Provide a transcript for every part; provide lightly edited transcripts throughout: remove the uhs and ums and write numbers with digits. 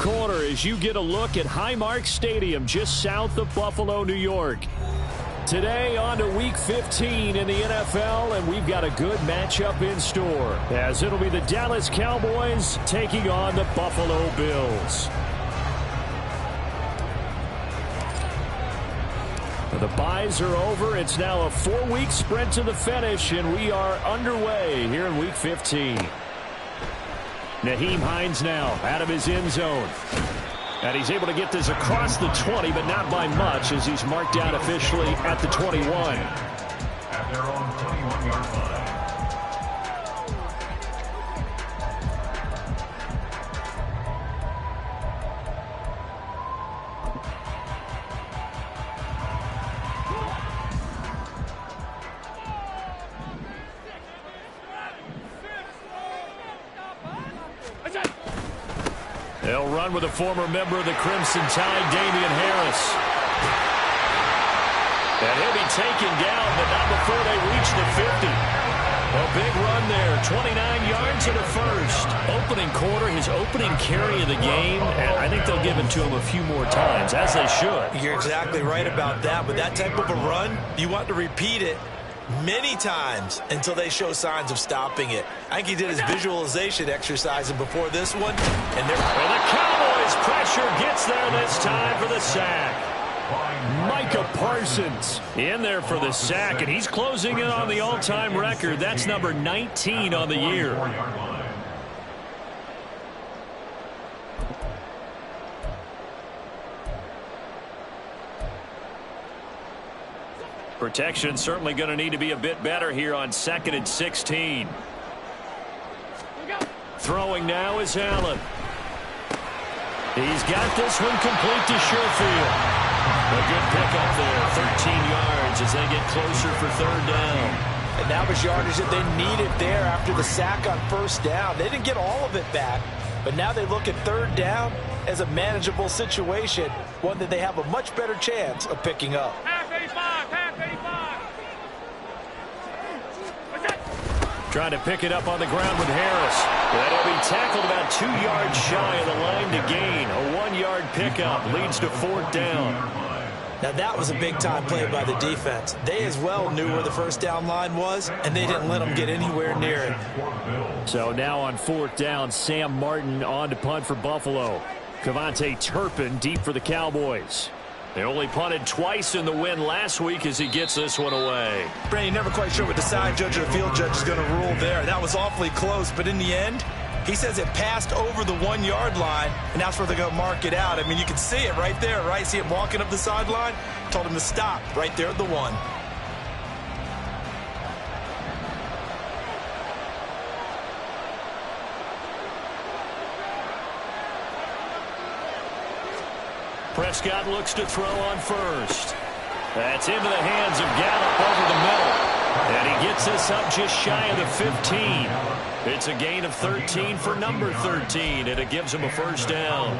corner as you get a look at Highmark Stadium just south of Buffalo, New York. Today on to Week 15 in the NFL, and we've got a good matchup in store, as it'll be the Dallas Cowboys taking on the Buffalo Bills. The byes are over. It's now a 4-week sprint to the finish, and we are underway here in Week 15. Nyheim Hines now out of his end zone. And he's able to get this across the 20, but not by much, as he's marked down officially at the 21. At their own 21-yard line. They'll run with a former member of the Crimson Tide, Damian Harris. And he'll be taken down, but not before they reach the 50. A big run there, 29 yards and a first. Opening quarter, his opening carry of the game, and I think they'll give it to him a few more times, as they should. You're exactly right about that. With that type of a run, you want to repeat it many times until they show signs of stopping it. I think he did his visualization exercise before this one. And the Cowboys pressure gets there this time for the sack. Micah Parsons in there for the sack, and he's closing in on the all-time record. That's number 19 on the year. Protection certainly going to need to be a bit better here on 2nd and 16. Throwing now is Allen. He's got this one complete to Sherfield. A good pickup there, 13 yards as they get closer for 3rd down. And that was yardage that they needed there after the sack on 1st down. They didn't get all of it back, but now they look at 3rd down as a manageable situation, one that they have a much better chance of picking up. Trying to pick it up on the ground with Harris. That'll be tackled about 2 yards shy of the line to gain. A 1-yard pickup leads to 4th down. Now that was a big-time play by the defense. They as well knew where the 1st down line was, and they didn't let them get anywhere near it. So now on 4th down, Sam Martin on to punt for Buffalo. Cavante Turpin deep for the Cowboys. They only punted twice in the win last week as he gets this one away. Brandon, never quite sure what the side judge or the field judge is going to rule there. That was awfully close, but in the end, he says it passed over the 1-yard line, and that's where they're going to mark it out. I mean, you can see it right there, right? See him walking up the sideline? Told him to stop right there at the 1. Prescott looks to throw on 1st. That's into the hands of Gallup over the middle. And he gets this up just shy of the 15. It's a gain of 13 for number 13, and it gives him a 1st down.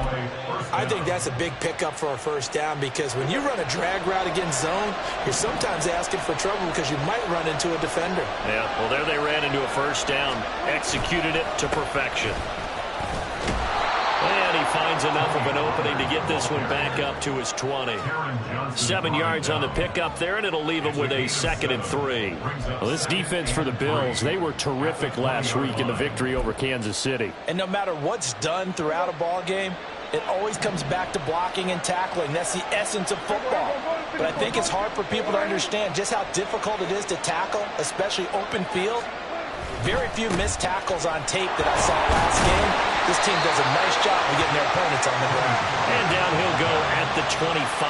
I think that's a big pickup for a 1st down, because when you run a drag route against zone, you're sometimes asking for trouble because you might run into a defender. Yeah, well, there they ran into a 1st down, executed it to perfection. And he finds enough of an opening to get this one back up to his 20. 7 yards on the pickup there, and it'll leave him with a 2nd and 3. Well, this defense for the Bills, they were terrific last week in the victory over Kansas City. And no matter what's done throughout a ball game, it always comes back to blocking and tackling. That's the essence of football. But I think it's hard for people to understand just how difficult it is to tackle, especially open field. Very few missed tackles on tape that I saw last game. This team does a nice job of getting their opponents on the ground. And down he'll go at the 25.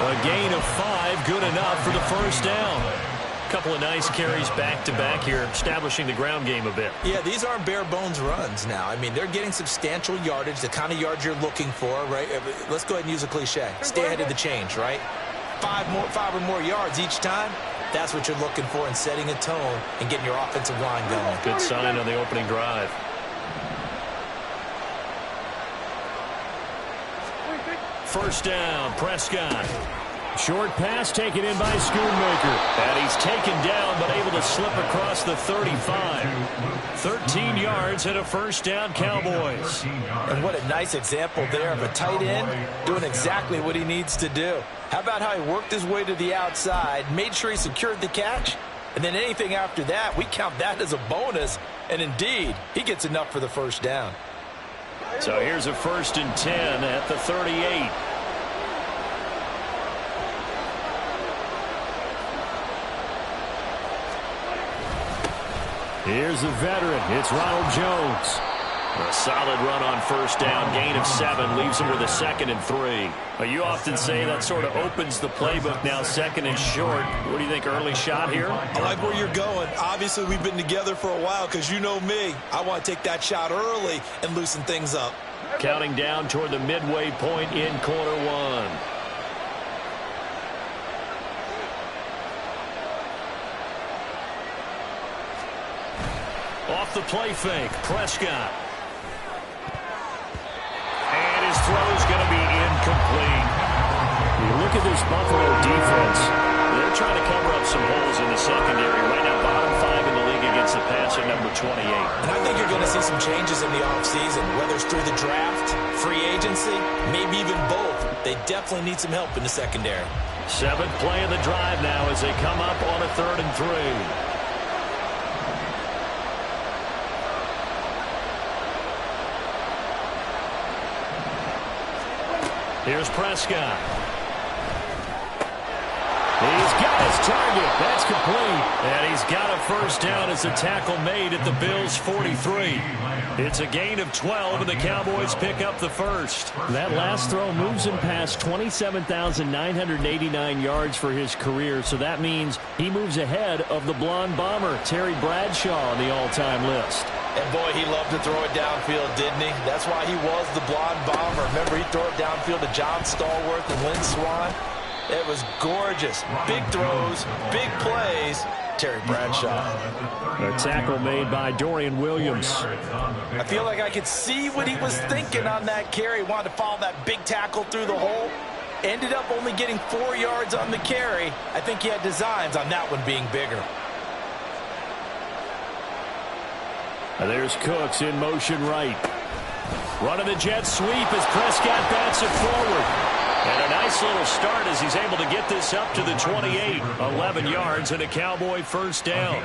A gain of 5, good enough for the 1st down. A couple of nice carries back-to-back here, establishing the ground game a bit. Yeah, these aren't bare-bones runs now. I mean, they're getting substantial yardage, the kind of yards you're looking for, right? Let's go ahead and use a cliche. Stay ahead of the change, right? 5 or more yards each time. That's what you're looking for in setting a tone and getting your offensive line going. Good sign on the opening drive. First down, Prescott. Short pass taken in by Schoonmaker. And he's taken down, but able to slip across the 35. 13 yards and a first down, Cowboys. And what a nice example there of a tight end doing exactly what he needs to do. How about how he worked his way to the outside, made sure he secured the catch, and then anything after that, we count that as a bonus. And indeed, he gets enough for the first down. So here's a 1st and 10 at the 38. Here's the veteran. It's Ronald Jones. A solid run on first down. Gain of 7 leaves him with a 2nd and 3. But you often say that sort of opens the playbook now, 2nd and short. What do you think, early shot here? I like where you're going. Obviously, we've been together for a while because you know me. I want to take that shot early and loosen things up. Counting down toward the midway point in quarter 1. Off the play fake, Prescott. And his throw's going to be incomplete. You look at this Buffalo defense. They're trying to cover up some holes in the secondary. Right now, bottom 5 in the league against the pass at number 28. And I think you're going to see some changes in the offseason, whether it's through the draft, free agency, maybe even both. They definitely need some help in the secondary. 7th play of the drive now as they come up on a 3rd and 3. Here's Prescott. He's got his target. That's complete. And he's got a first down as the tackle made at the Bills' 43. It's a gain of 12, and the Cowboys pick up the first. That last throw moves him past 27,989 yards for his career, so that means he moves ahead of the blonde bomber, Terry Bradshaw, on the all-time list. And boy, he loved to throw it downfield, didn't he? That's why he was the blonde bomber. Remember, he threw it downfield to John Stallworth and Lynn Swann. It was gorgeous. Big throws, big plays. Terry Bradshaw. A tackle made by Dorian Williams. I feel like I could see what he was thinking on that carry. Wanted to follow that big tackle through the hole. Ended up only getting 4 yards on the carry. I think he had designs on that one being bigger. There's Cooks in motion right. Running the jet sweep as Prescott bats it forward. And a nice little start as he's able to get this up to the 28. 11 yards and a Cowboy first down.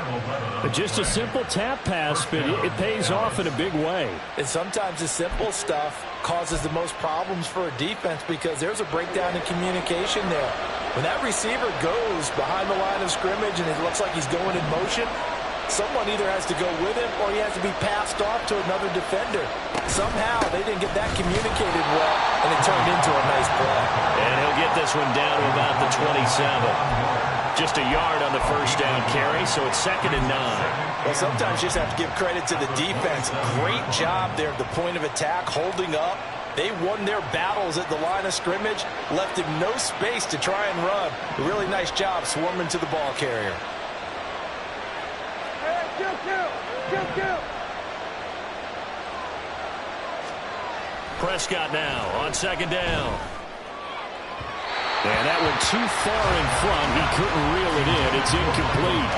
Just a simple tap pass, but it pays off in a big way. And sometimes the simple stuff causes the most problems for a defense because there's a breakdown in communication there. When that receiver goes behind the line of scrimmage and it looks like he's going in motion, someone either has to go with him or he has to be passed off to another defender. Somehow they didn't get that communicated well, and it turned into a nice play. And he'll get this one down to about the 27. Just a yard on the first down carry, so it's 2nd and 9. Well, sometimes you just have to give credit to the defense. Great job there at the point of attack, holding up. They won their battles at the line of scrimmage, left him no space to try and run. A really nice job swarming to the ball carrier. Prescott now on 2nd down. And that went too far in front. He couldn't reel it in. It's incomplete.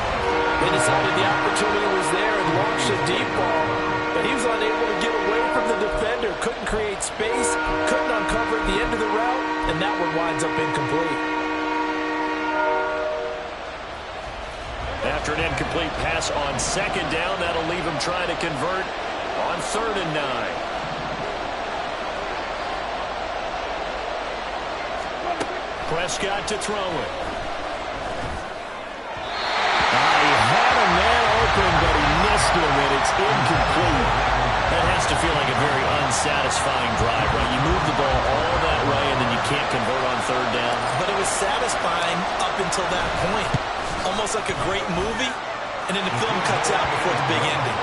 They decided the opportunity was there and launched a deep ball, but he was unable to get away from the defender. Couldn't create space, couldn't uncover at the end of the route, and that one winds up incomplete. After an incomplete pass on 2nd down, that'll leave him trying to convert on 3rd and 9. Prescott to throw it. He had a man open, but he missed him, and it's incomplete. That has to feel like a very unsatisfying drive, right? You move the ball all that way, and then you can't convert on 3rd down. But it was satisfying up until that point. Almost like a great movie, and then the film cuts out before the big ending.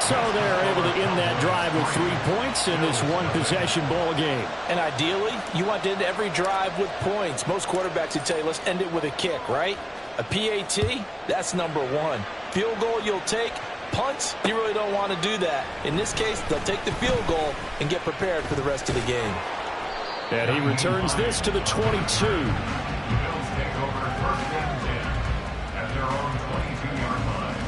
So they're able to end that drive with 3 points in this one-possession ball game. And ideally, you want to end every drive with points. Most quarterbacks would tell you, let's end it with a kick, right? A PAT, that's number 1. Field goal you'll take. Punts, you really don't want to do that. In this case, they'll take the field goal and get prepared for the rest of the game. And he returns this to the 22. The Bills take over 1st and 10 at their own 22-yard line.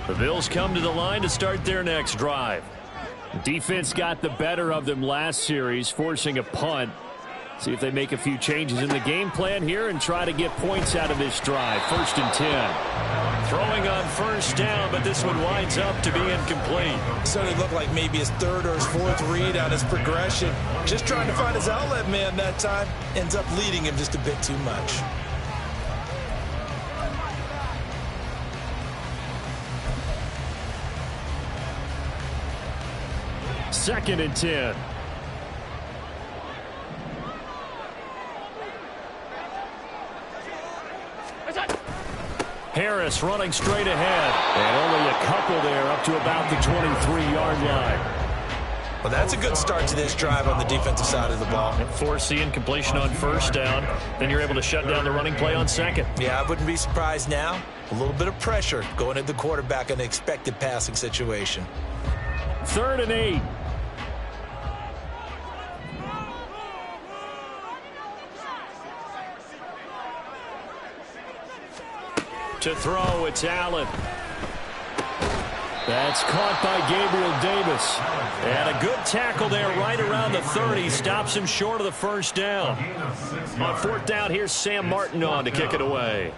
The Bills come to the line to start their next drive. Defense got the better of them last series, forcing a punt. See if they make a few changes in the game plan here and try to get points out of this drive. 1st and 10. Throwing on 1st down, but this one winds up to be incomplete. Certainly looked like maybe his 3rd or his 4th read on his progression. Just trying to find his outlet man that time. Ends up leading him just a bit too much. 2nd and 10. Harris running straight ahead. And only a couple there up to about the 23-yard line. Well, that's a good start to this drive on the defensive side of the ball. Force the incompletion on 1st down. Then you're able to shut down the running play on 2nd. Yeah, I wouldn't be surprised now. A little bit of pressure going at the quarterback in an expected passing situation. 3rd and 8. To throw, it's Allen. That's caught by Gabriel Davis. And a good tackle there right around the 30. Stops him short of the 1st down. On 4th down, here's Sam Martin on to kick it away.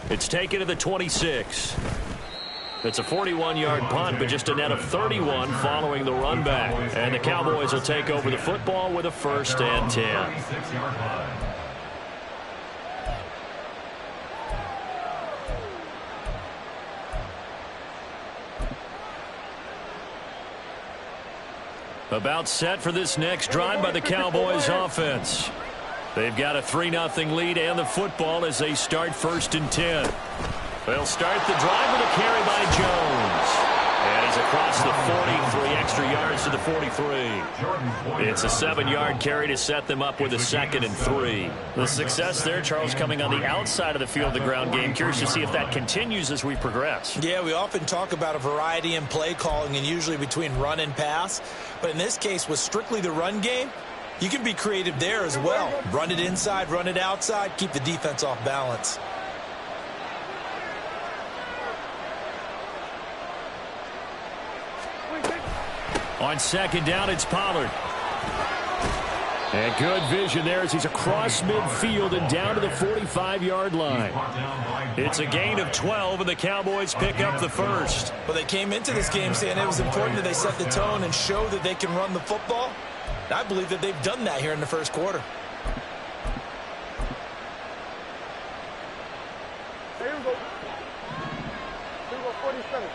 It's taken to the 26. It's a 41-yard punt, but just a net of 31 following the run back. And the Cowboys will take over the football with a 1st and 10. 36-yard line. About set for this next drive by the Cowboys offense. They've got a 3-0 lead and the football as they start 1st and 10. They'll start the drive with a carry by Jones. And he's across the 40, 3 extra yards to the 43. It's a 7-yard carry to set them up with a 2nd and 3. The success there, Charles, coming on the outside of the field, the ground game. Curious to see if that continues as we progress. Yeah, we often talk about a variety in play calling and usually between run and pass. But in this case, with strictly the run game, you can be creative there as well. Run it inside, run it outside, keep the defense off balance. On 2nd down, it's Pollard. And good vision there as he's across midfield and down to the 45-yard line. It's a gain of 12, and the Cowboys pick up the 1st. Well, they came into this game saying it was important that they set the tone and show that they can run the football. I believe that they've done that here in the 1st quarter. Here we go. Here we go, 47.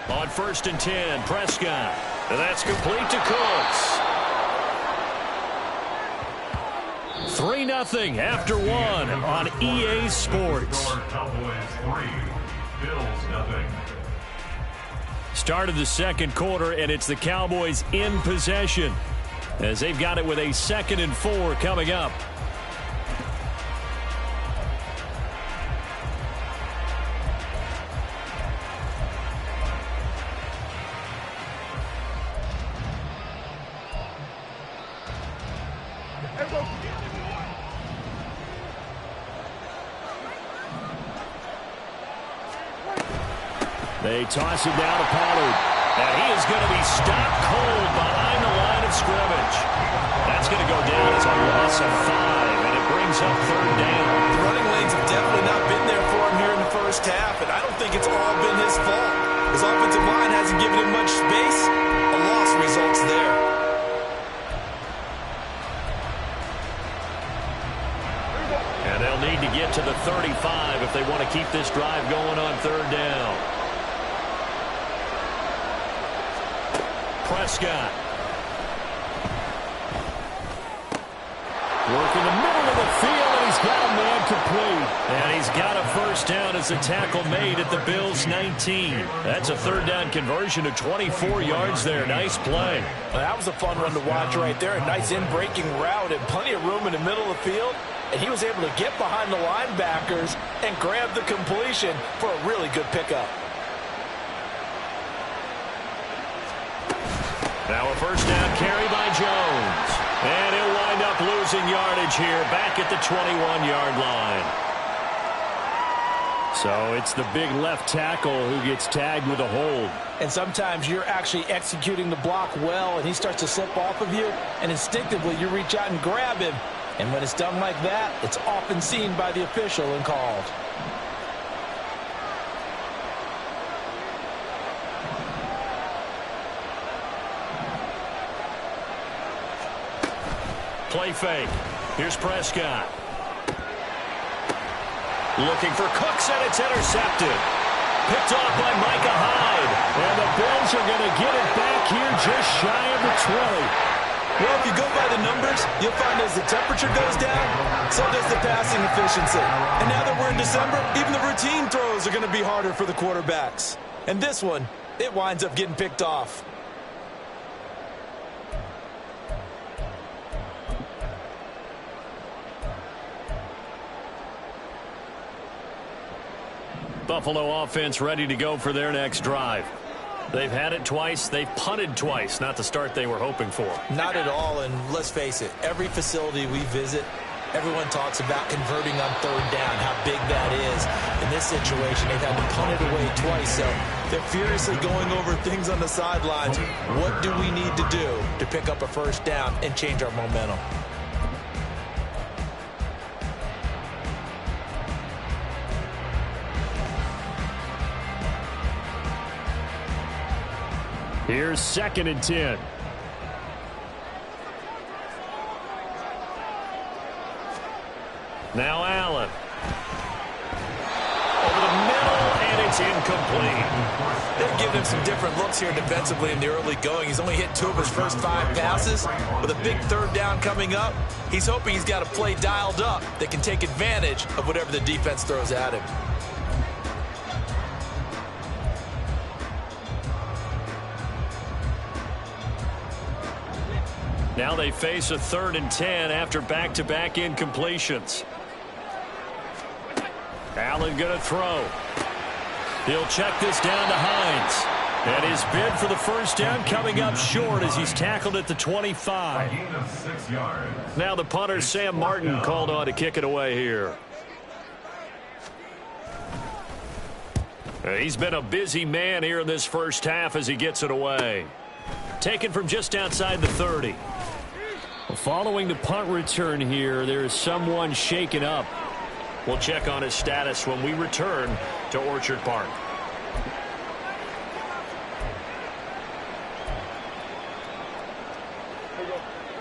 On 1st and 10, Prescott. And that's complete to Cooks. 3-0 after 1 on EA Sports. Cowboys 3, Bills 0. Started the 2nd quarter, and it's the Cowboys in possession as they've got it with a 2nd and 4 coming up. They toss it down to Pollard. And he is going to be stopped cold behind the line of scrimmage. That's going to go down as a loss of 5, and it brings up 3rd down. The running lanes have definitely not been there for him here in the 1st half, and I don't think it's all been his fault. His offensive line hasn't given him much space. A loss results there. And they'll need to get to the 35 if they want to keep this drive going on 3rd down. Prescott. Working the middle of the field, and he's incomplete. And he's got a first down as a tackle made at the Bills' 19. That's a third down conversion of 24 yards there. Nice play. Well, that was a fun one to watch right there. A nice in-breaking route and plenty of room in the middle of the field. And he was able to get behind the linebackers and grab the completion for a really good pickup. Now a first down carry by Jones. And he'll wind up losing yardage here back at the 21-yard line. So it's the big left tackle who gets tagged with a hold. And sometimes you're actually executing the block well, and he starts to slip off of you, and instinctively you reach out and grab him. And when it's done like that, it's often seen by the official and called. Play fake. Here's Prescott. Looking for Cooks, and it's intercepted. Picked off by Micah Hyde. And the Bills are going to get it back here just shy of the 20. Well, if you go by the numbers, you'll find as the temperature goes down, so does the passing efficiency. And now that we're in December, even the routine throws are going to be harder for the quarterbacks. And this one, it winds up getting picked off. Buffalo offense ready to go for their next drive. They've had it twice. They've punted twice. Not the start they were hoping for. Not at all, and let's face it, every facility we visit, everyone talks about converting on third down, how big that is. In this situation, they've had to punt it away twice, so they're furiously going over things on the sidelines. What do we need to do to pick up a first down and change our momentum? Here's 2nd and 10. Now Allen. Over the middle, and it's incomplete. They've given him some different looks here defensively in the early going. He's only hit 2 of his first 5 passes. With a big third down coming up, he's hoping he's got a play dialed up that can take advantage of whatever the defense throws at him. Now they face a 3rd and 10 after back-to-back incompletions. Allen going to throw. He'll check this down to Hines. And his bid for the first down coming up short as he's tackled at the 25. A gain of 6 yards. Now the punter, Sam Martin, called on to kick it away here. He's been a busy man here in this first half as he gets it away. Taken from just outside the 30. Following the punt return here, there is someone shaken up. We'll check on his status when we return to Orchard Park.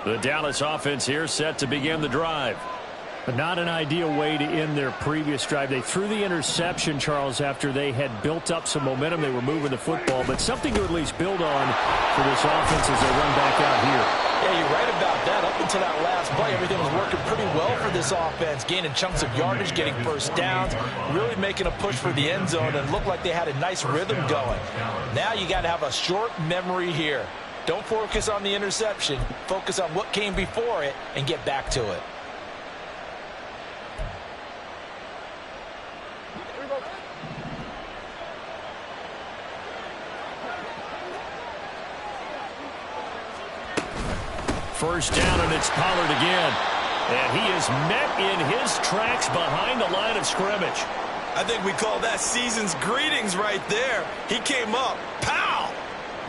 The Dallas offense here set to begin the drive. But not an ideal way to end their previous drive. They threw the interception, Charles, after they had built up some momentum. They were moving the football, but something to at least build on for this offense as they run back out here. Yeah, you're right about that. Up until that last play, everything was working pretty well for this offense. Gaining chunks of yardage, getting first downs, really making a push for the end zone, and looked like they had a nice rhythm going. Now you got to have a short memory here. Don't focus on the interception. Focus on what came before it and get back to it. First down, and it's Pollard again. And he is met in his tracks behind the line of scrimmage. I think we call that season's greetings right there. He came up, pow!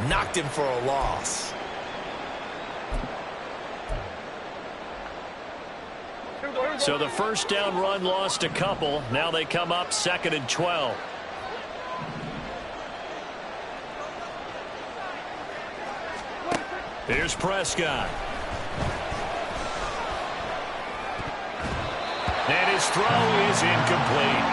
Knocked him for a loss. So the first down run lost a couple. Now they come up 2nd and 12. Here's Prescott. And his throw is incomplete.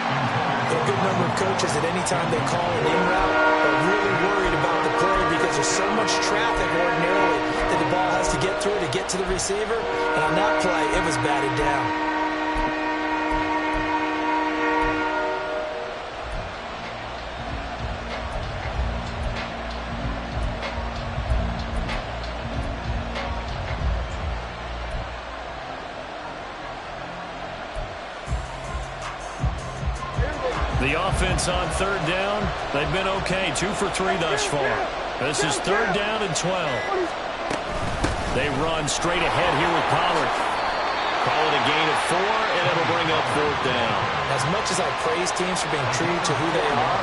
A good number of coaches at any time they call an in route are really worried about the play because there's so much traffic ordinarily that the ball has to get through to get to the receiver. And on that play, it was batted down. The offense on third down, they've been okay. 2 for 3 thus far. This is third down and 12. They run straight ahead here with Pollard. Call it a gain of 4, and it'll bring up fourth down. As much as I praise teams for being true to who they are,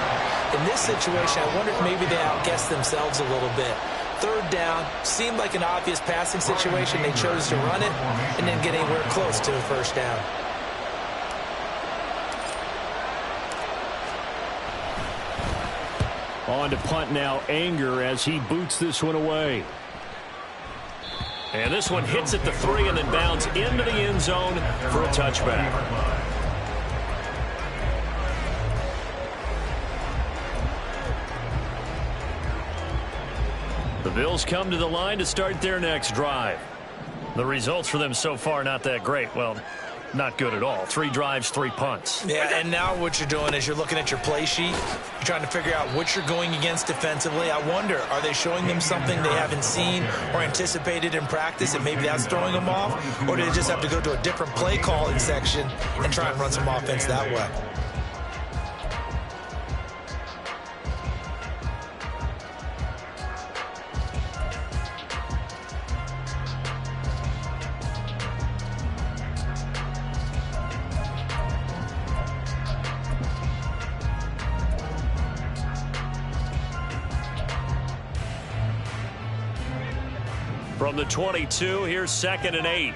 in this situation, I wonder if maybe they outguessed themselves a little bit. Third down seemed like an obvious passing situation. They chose to run it and didn't get anywhere close to the first down. On to punt now, Anger, as he boots this one away. And this one hits at the 3 and then bounds into the end zone for a touchback. The Bills come to the line to start their next drive. The results for them so far not that great. Well, not good at all. 3 drives, 3 punts. Yeah, and now what you're doing is you're looking at your play sheet. You're trying to figure out what you're going against defensively. I wonder, are they showing them something they haven't seen or anticipated in practice, and maybe that's throwing them off? Or do they just have to go to a different play calling section and try and run some offense that way? From the 22, here's 2nd and 8.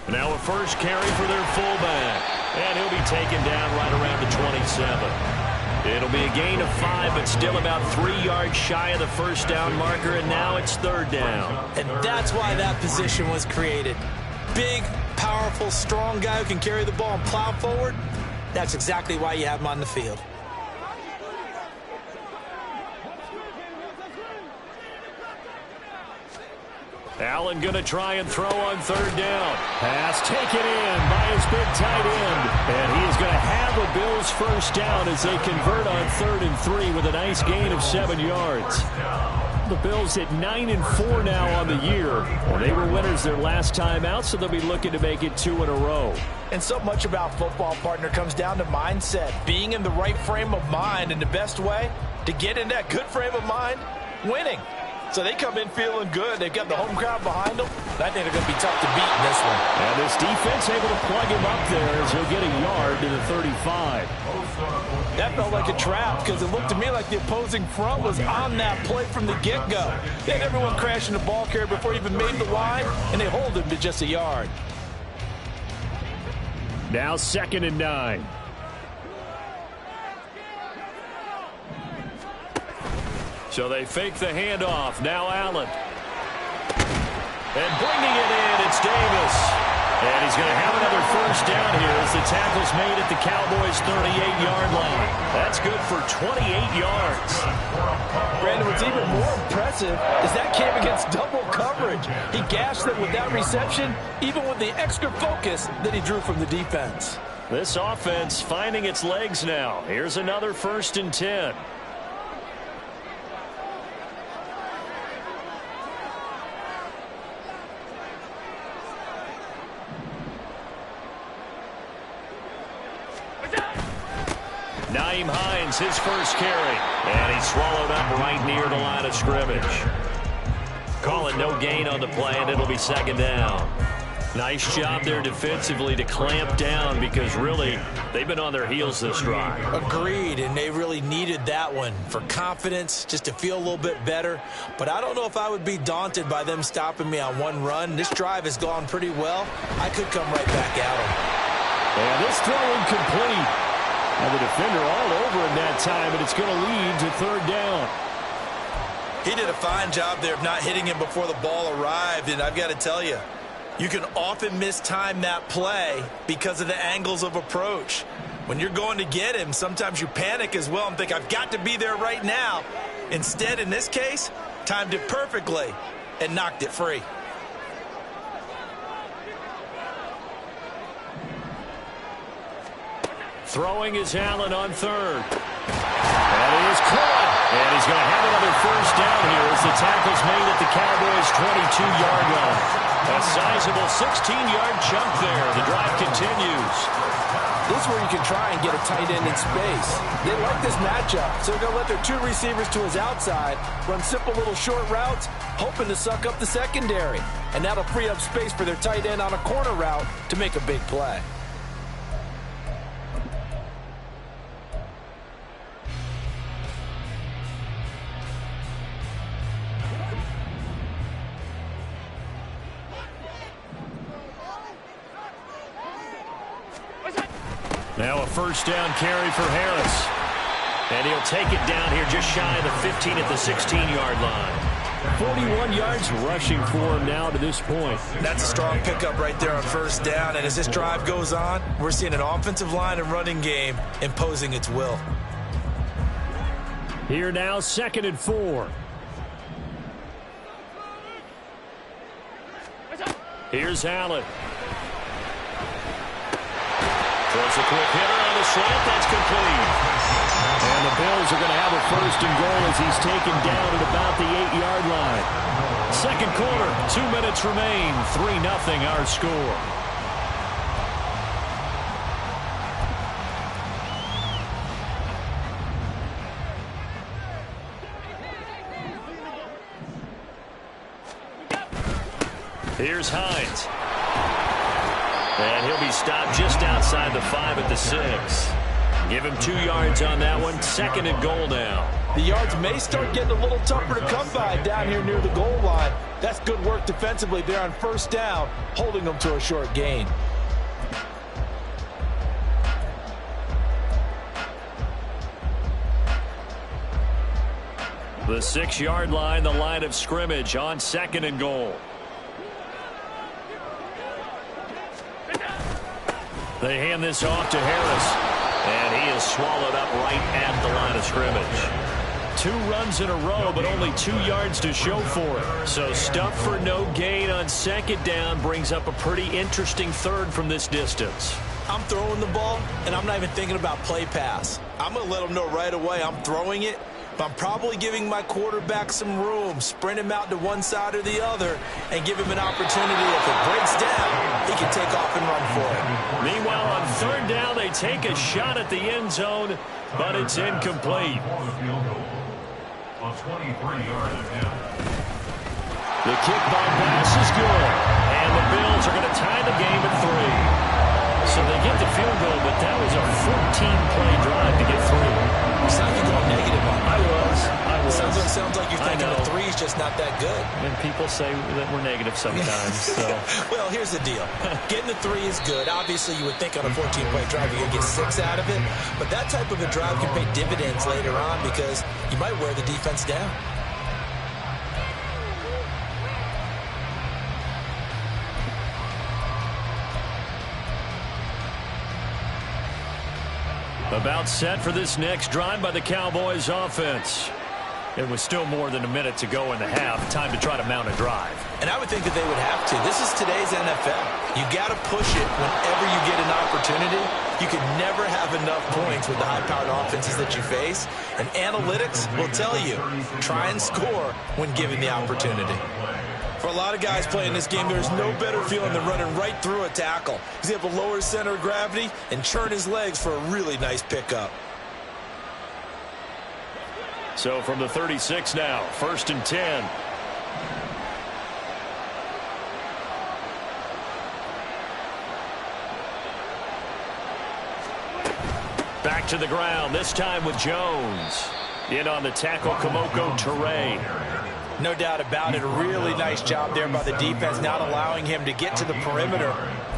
Now a first carry for their fullback. And he'll be taken down right around the 27. It'll be a gain of 5, but still about 3 yards shy of the first down marker, and now it's third down. And that's why that position was created. Big, powerful, strong guy who can carry the ball and plow forward. That's exactly why you have him on the field. Allen going to try and throw on third down. Pass taken in by his big tight end. And he is going to have a Bills first down as they convert on 3rd and 3 with a nice gain of 7 yards. The Bills at 9-4 now on the year. Well, they were winners their last time out, so they'll be looking to make it 2 in a row. And so much about football, partner, comes down to mindset. Being in the right frame of mind, and the best way to get in that good frame of mind, winning. So they come in feeling good. They've got the home crowd behind them. I think they're going to be tough to beat in this one. And this defense able to plug him up there as he'll get a yard to the 35. That felt like a trap because it looked to me like the opposing front was on that play from the get-go. They had everyone crashing the ball carrier before he even made the line, and they hold him to just a yard. Now 2nd and 9. So they fake the handoff. Now Allen. And bringing it in, it's Davis. And he's going to have another first down here as the tackle's made at the Cowboys' 38-yard line. That's good for 28 yards. Brandon, what's even more impressive is that came against double coverage. He gashed them with that reception, even with the extra focus that he drew from the defense. This offense finding its legs now. Here's another 1st and 10. Nyheim Hines, his first carry. And he's swallowed up right near the line of scrimmage. Calling no gain on the play, and it'll be 2nd down. Nice job there defensively to clamp down because really they've been on their heels this drive. Agreed, and they really needed that one for confidence, just to feel a little bit better. But I don't know if I would be daunted by them stopping me on one run. This drive has gone pretty well. I could come right back at them. And this throw incomplete. And the defender all over him that time, and it's going to lead to 3rd down. He did a fine job there of not hitting him before the ball arrived, and I've got to tell you, you can often mistime that play because of the angles of approach. When you're going to get him, sometimes you panic as well and think, I've got to be there right now. Instead, in this case, timed it perfectly and knocked it free. Throwing is Allen on 3rd. And he is caught. And he's going to have another first down here as the tackle's made at the Cowboys' 22-yard line. A sizable 16-yard chunk there. The drive continues. This is where you can try and get a tight end in space. They like this matchup, so they're going to let their two receivers to his outside, run simple little short routes, hoping to suck up the secondary. And that'll free up space for their tight end on a corner route to make a big play. Now a first down carry for Harris. And he'll take it down here just shy of the 15 at the 16-yard line. 41 yards rushing for him now to this point. That's a strong pickup right there on first down. And as this drive goes on, we're seeing an offensive line and running game imposing its will. Here now, 2nd and 4. Here's Allen. Throws a quick hitter on the slant. That's complete. And the Bills are going to have a 1st and goal as he's taken down at about the 8-yard line. 2nd quarter, 2 minutes remain. 3-0 our score. Here's Hines. And he'll be stopped just outside the 5 at the 6. Give him 2 yards on that one. 2nd and goal now. The yards may start getting a little tougher to come by down here near the goal line. That's good work defensively there on first down, holding them to a short gain. The 6-yard line, the line of scrimmage on 2nd and goal. They hand this off to Harris, and he is swallowed up right at the line of scrimmage. 2 runs in a row, but only 2 yards to show for it. So stuff for no gain on 2nd down brings up a pretty interesting 3rd from this distance. I'm throwing the ball, and I'm not even thinking about play pass. I'm going to let them know right away I'm throwing it, but I'm probably giving my quarterback some room, sprint him out to one side or the other, and give him an opportunity. If it breaks down, he can take off and run for it. Meanwhile, on 3rd down, they take a shot at the end zone, but it's incomplete. The kickball pass is good, and the Bills are going to tie the game at 3. So they get the field goal, but that was a 14-play drive to get through. Sounds like you're going negative on that. I was. Sounds like you're thinking the 3 is just not that good. And people say that we're negative sometimes. So. Well, here's the deal. Getting the 3 is good. Obviously, you would think on a 14-play drive you're going to get 6 out of it. But that type of a drive can pay dividends later on because you might wear the defense down. About set for this next drive by the Cowboys offense. It was still more than a minute to go in the half. Time to try to mount a drive. And I would think that they would have to. This is today's NFL. You got to push it whenever you get an opportunity. You can never have enough points with the high-powered offenses that you face. And analytics will tell you, try and score when given the opportunity. For a lot of guys playing this game, there's no better feeling than running right through a tackle. He's able to lower his center of gravity and churn his legs for a really nice pickup. So from the 36 now, 1st and 10. Back to the ground, this time with Jones. In on the tackle, Kamoko Toure. No doubt about it. A really nice job there by the defense, not allowing him to get to the perimeter.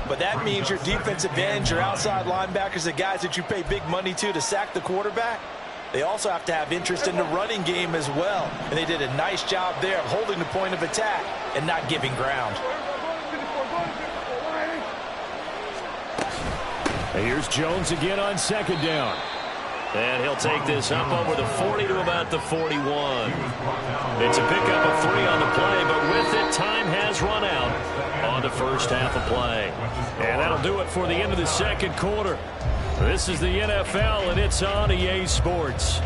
But that means your defensive ends, your outside linebackers, the guys that you pay big money to sack the quarterback, they also have to have interest in the running game as well. And they did a nice job there of holding the point of attack and not giving ground. And here's Jones again on 2nd down. And he'll take this up over the 40 to about the 41. It's a pickup of 3 on the play, but with it, time has run out on the first half of play. And that'll do it for the end of the 2nd quarter. This is the NFL, and it's on EA Sports.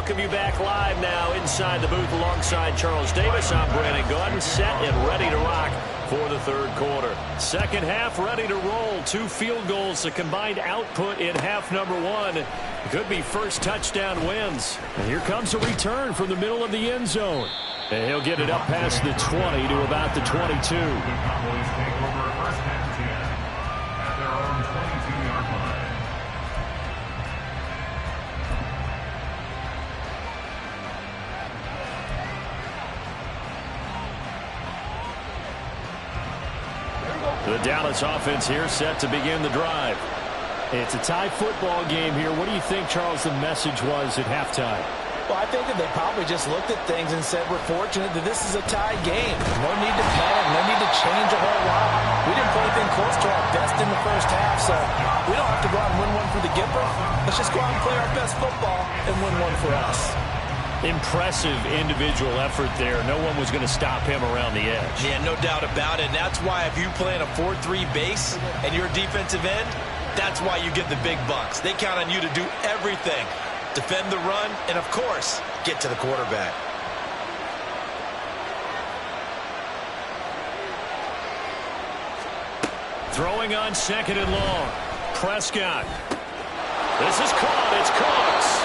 welcome you back live now inside the booth alongside Charles Davis. I'm Brandon Gordon, set and ready to rock for the third quarter. Second half ready to roll. 2 field goals, the combined output in half number 1. It could be first touchdown wins. And here comes a return from the middle of the end zone. And he'll get it up past the 20 to about the 22. Cowboys take over first and 10 at their own 22-yard line. The Dallas offense here set to begin the drive. It's a tie football game here. What do you think, Charles, the message was at halftime? Well, I think that they probably just looked at things and said, we're fortunate that this is a tie game. No need to panic, no need to change a whole lot. We didn't play anything close to our best in the first half, so we don't have to go out and win one for the Gipper. Let's just go out and play our best football and win one for us. Impressive individual effort there. No one was going to stop him around the edge. Yeah, no doubt about it. And that's why if you play in a 4-3 base and you're a defensive end, that's why you get the big bucks. They count on you to do everything. Defend the run, and of course, get to the quarterback. Throwing on second and long. Prescott. This is caught. It's Cox.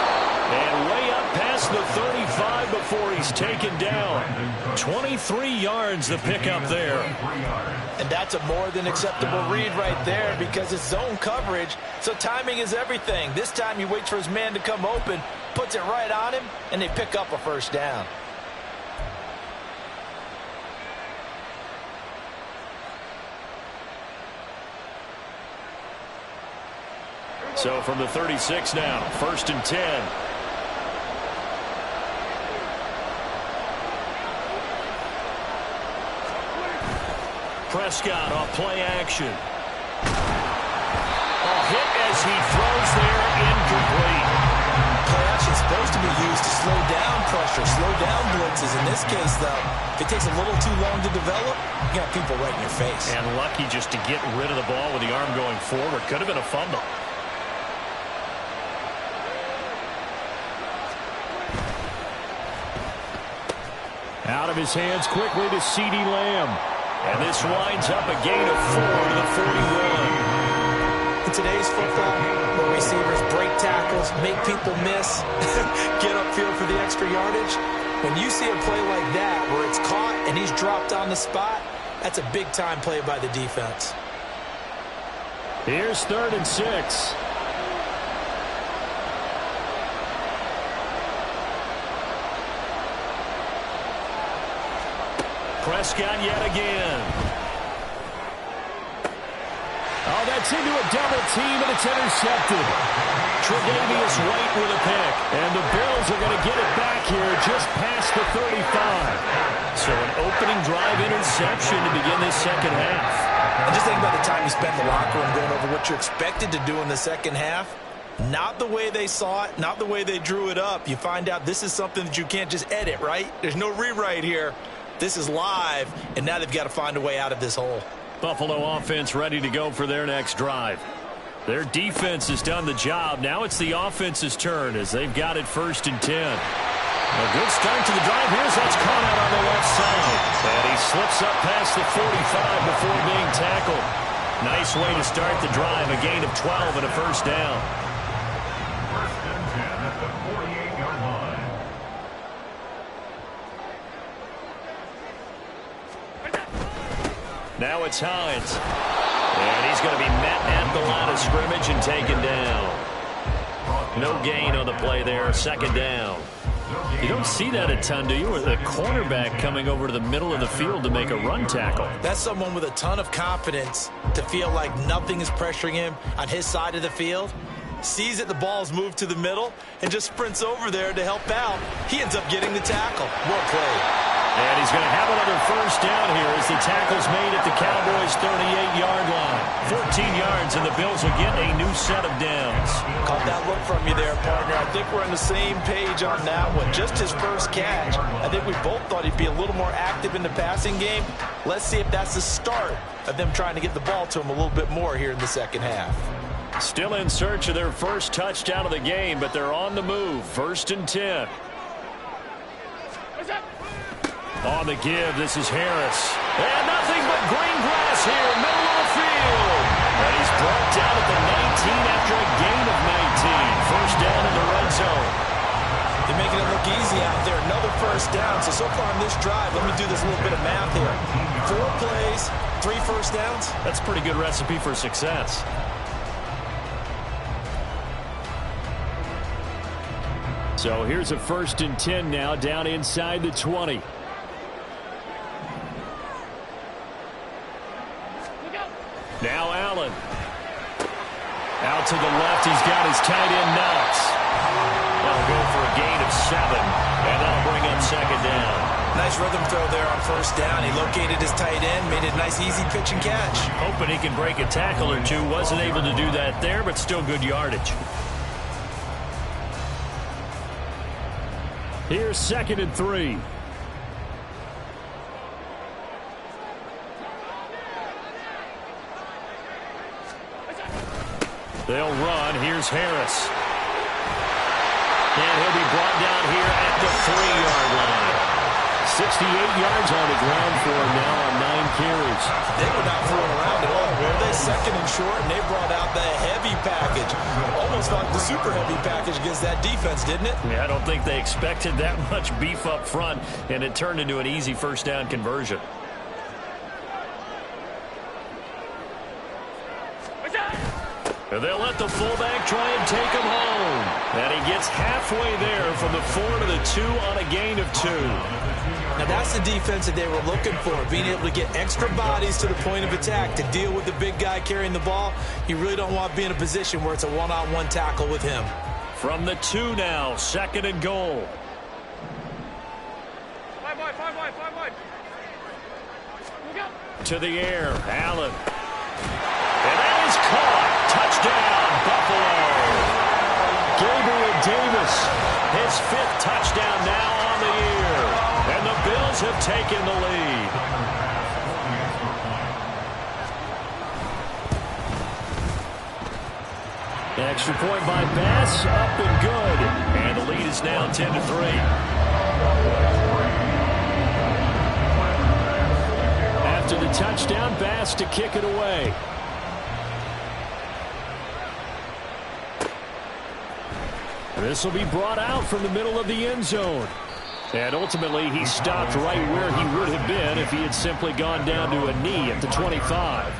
And way up past the 35 before he's taken down. 23 yards the pickup there. And that's a more than acceptable read right there because it's zone coverage, so timing is everything. This time he waits for his man to come open, puts it right on him, and they pick up a first down. So from the 36 now, first and 10. Prescott off play action. A hit as he throws there, incomplete. Play action is supposed to be used to slow down pressure, slow down blitzes. In this case, though, if it takes a little too long to develop, you got people right in your face. And lucky just to get rid of the ball with the arm going forward. Could have been a fumble. Out of his hands quickly to CeeDee Lamb. And this winds up a gain of 4 to the 41. In today's football, where receivers break tackles, make people miss, get upfield for the extra yardage, when you see a play like that where it's caught and he's dropped on the spot, that's a big-time play by the defense. Here's 3rd and 6. Prescott yet again. Oh, that's into a double team, and it's intercepted. Tre'Davious White with a pick. And the Bills are going to get it back here just past the 35. So an opening drive interception to begin this second half. And just think about the time you spent in the locker room going over what you're expected to do in the second half. Not the way they saw it, not the way they drew it up. You find out this is something that you can't just edit, right? There's no rewrite here. This is live, and now they've got to find a way out of this hole. Buffalo offense ready to go for their next drive. Their defense has done the job. Now it's the offense's turn as they've got it 1st and 10. A good start to the drive. Here's that's caught out on the left side. And he slips up past the 45 before being tackled. Nice way to start the drive. A gain of 12 and a first down. First and 10 at the 48-yard line. Now it's Hines. And he's going to be met at the line of scrimmage and taken down. No gain on the play there. Second down. You don't see that a ton, do you? With a cornerback coming over to the middle of the field to make a run tackle. That's someone with a ton of confidence to feel like nothing is pressuring him on his side of the field. Sees that the ball's moved to the middle and just sprints over there to help out. He ends up getting the tackle. Well played. And he's going to have another first down here as the tackle's made at the Cowboys' 38-yard line. 14 yards, and the Bills will get a new set of downs. Caught that look from you there, partner. I think we're on the same page on that one. Just his first catch. I think we both thought he'd be a little more active in the passing game. Let's see if that's the start of them trying to get the ball to him a little bit more here in the second half. Still in search of their first touchdown of the game, but they're on the move. 1st and 10. On the give, this is Harris. And nothing but green grass here, middle of the field. And he's brought down at the 19 after a gain of 19. First down in the red zone. They're making it look easy out there. Another first down. So far on this drive, let me do this little bit of math here. 4 plays, 3 first downs. That's a pretty good recipe for success. So here's a 1st and 10 now, down inside the 20. Now Allen. Out to the left, he's got his tight end Knox. That'll go for a gain of 7, and that'll bring up 2nd down. Nice rhythm throw there on 1st down. He located his tight end, made it a nice easy pitch and catch. Hoping he can break a tackle or two. Wasn't able to do that there, but still good yardage. Here's 2nd and 3. They'll run. Here's Harris. And he'll be brought down here at the 3-yard line. 68 yards on the ground for him now on 9 carries. They were not throwing around at all, were they? 2nd and short, and they brought out the heavy package. Almost like the super heavy package against that defense, didn't it? Yeah, I don't think they expected that much beef up front, and it turned into an easy 1st down conversion. And they'll let the fullback try and take him home. And he gets halfway there from the 4 to the 2 on a gain of 2. Now that's the defense that they were looking for, being able to get extra bodies to the point of attack to deal with the big guy carrying the ball. You really don't want to be in a position where it's a one-on-one tackle with him. From the 2 now, 2nd and goal. 5 wide. To the air, Allen. And that is caught. Touchdown, Buffalo. Gabriel Davis, his 5th touchdown now on the year. And the Bills have taken the lead. Extra point by Bass, up and good. And the lead is now 10-3. After the touchdown, Bass to kick it away. This will be brought out from the middle of the end zone. And ultimately, he stopped right where he would have been if he had simply gone down to a knee at the 25.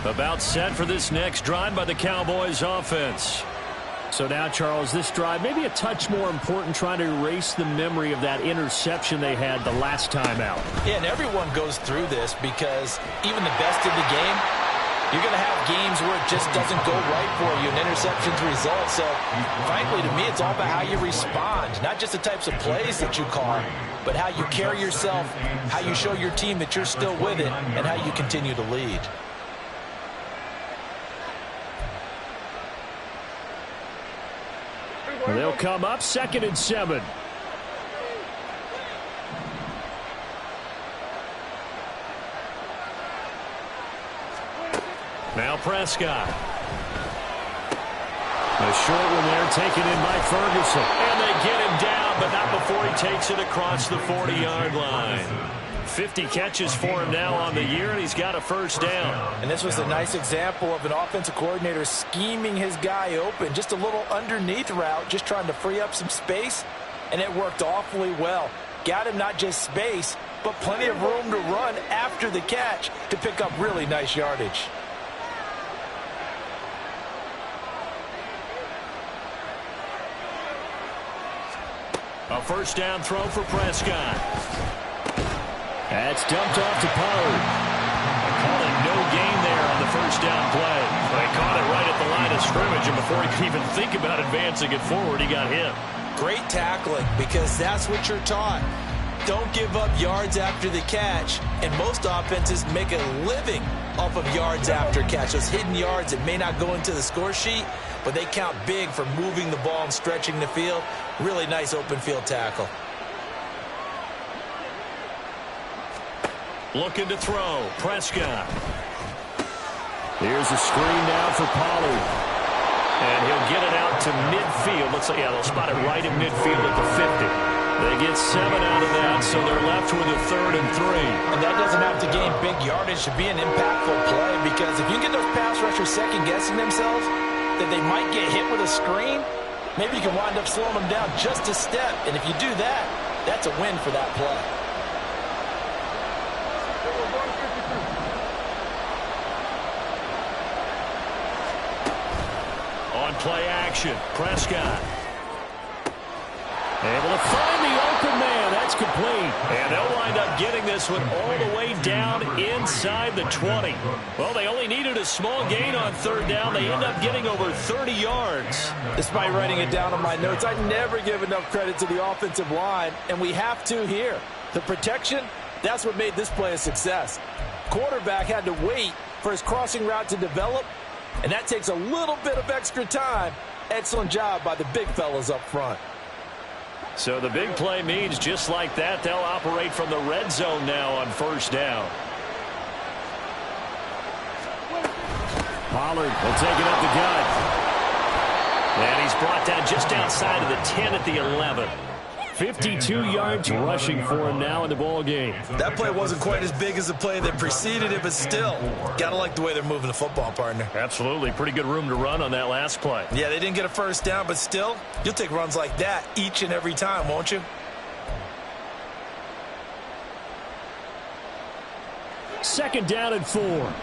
About set for this next drive by the Cowboys offense. So now, Charles, this drive maybe a touch more important, trying to erase the memory of that interception they had the last time out. Yeah, and everyone goes through this because even the best in the game, you're going to have games where it just doesn't go right for you and interceptions result. So, frankly, to me, it's all about how you respond, not just the types of plays that you call, but how you carry yourself, how you show your team that you're still with it, and how you continue to lead. They'll come up 2nd and 7. Now Prescott. A short one there taken in by Ferguson. And they get him down, but not before he takes it across the 40-yard line. 50 catches for him now on the year, and he's got a 1st down. And this was a nice example of an offensive coordinator scheming his guy open. Just a little underneath route, just trying to free up some space, and it worked awfully well. Got him not just space, but plenty of room to run after the catch to pick up really nice yardage. A 1st down throw for Prescott. That's dumped off to Pollard. Calling no gain there on the 1st down play. They caught it right at the line of scrimmage, and before he could even think about advancing it forward, he got hit. Great tackling, because that's what you're taught. don't give up yards after the catch, and most offenses make a living off of yards after catch. Those hidden yards that may not go into the score sheet, but they count big for moving the ball and stretching the field. Really nice open field tackle. Looking to throw. Prescott. Here's a screen down for Pollard. And he'll get it out to midfield. Looks like, yeah, they'll spot it right in midfield at the 50. They get 7 out of that, so they're left with a 3rd and 3. And that doesn't have to gain big yardage to be an impactful play, because if you get those pass rushers second-guessing themselves that they might get hit with a screen, maybe you can wind up slowing them down just a step. And if you do that, that's a win for that play. On play action, Prescott. Able to find the open man. That's complete. And they'll wind up getting this one all the way down inside the 20. Well, they only needed a small gain on 3rd down. They end up getting over 30 yards. Despite writing it down on my notes, I never give enough credit to the offensive line, and we have to here. The protection, that's what made this play a success. Quarterback had to wait for his crossing route to develop, and that takes a little bit of extra time. Excellent job by the big fellas up front. So the big play means just like that, they'll operate from the red zone now on 1st down. Pollard will take it up the gut. And he's brought down just outside of the 10 at the 11. 52 yards rushing for him now in the ball game. That play wasn't quite as big as the play that preceded it, but still, gotta like the way they're moving the football, partner. Absolutely. Pretty good room to run on that last play. Yeah, they didn't get a 1st down, but still, you'll take runs like that each and every time, won't you? Second down and 4.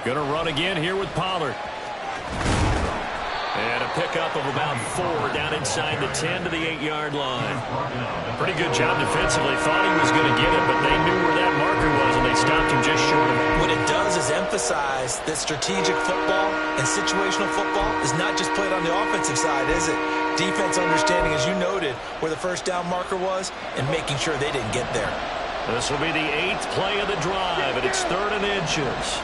Going to run again here with Pollard. And a pickup of about 4 down inside the 10 to the 8-yard line. Pretty good job defensively. Thought he was going to get it, but they knew where that marker was, and they stopped him just short of it. What it does is emphasize that strategic football and situational football is not just played on the offensive side, is it? Defense understanding, as you noted, where the 1st down marker was and making sure they didn't get there. This will be the 8th play of the drive, and it's 3rd and inches.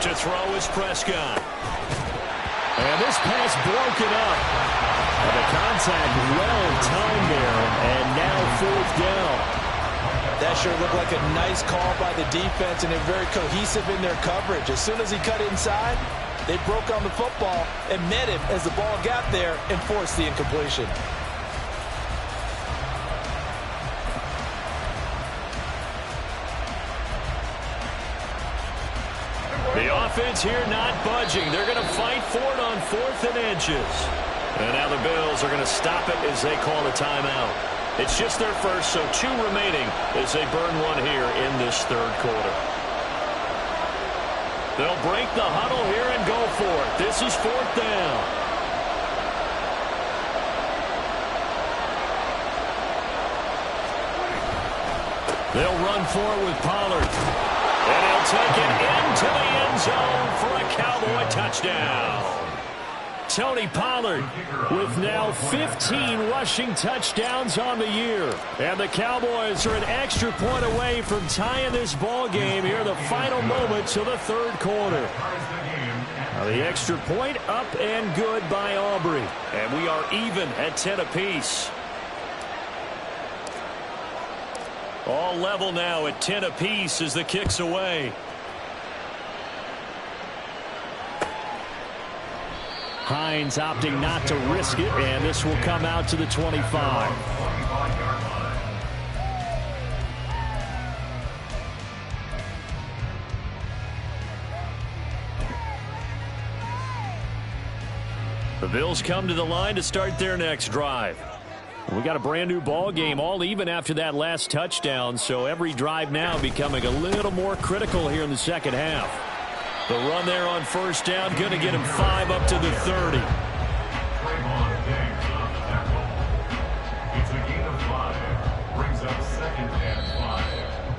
To throw is Prescott. And this pass broken up. And the contact well timed there. And now 4th down. That sure looked like a nice call by the defense, and they're very cohesive in their coverage. As soon as he cut inside, they broke on the football and met him as the ball got there and forced the incompletion. The offense here not budging. They're going to fight for it on 4th and inches. And now the Bills are going to stop it as they call a timeout. It's just their first, so 2 remaining as they burn one here in this 3rd quarter. They'll break the huddle here and go for it. This is 4th down. They'll run for it with Pollard. And he'll take it into the end zone for a Cowboy touchdown. Tony Pollard with now 15 rushing touchdowns on the year. And the Cowboys are an extra point away from tying this ball game here in the final moments of the 3rd quarter. Now the extra point up and good by Aubrey. And we are even at 10 apiece. All level now at 10 apiece as the kick's away. Hines opting not to risk it, and this will come out to the 25. The Bills come to the line to start their next drive. We got a brand new ball game, all even after that last touchdown, so every drive now becoming a little more critical here in the second half. The run there on 1st down, going to get him 5 up to the 30. It's a gain of 5. Brings up 2nd and 5.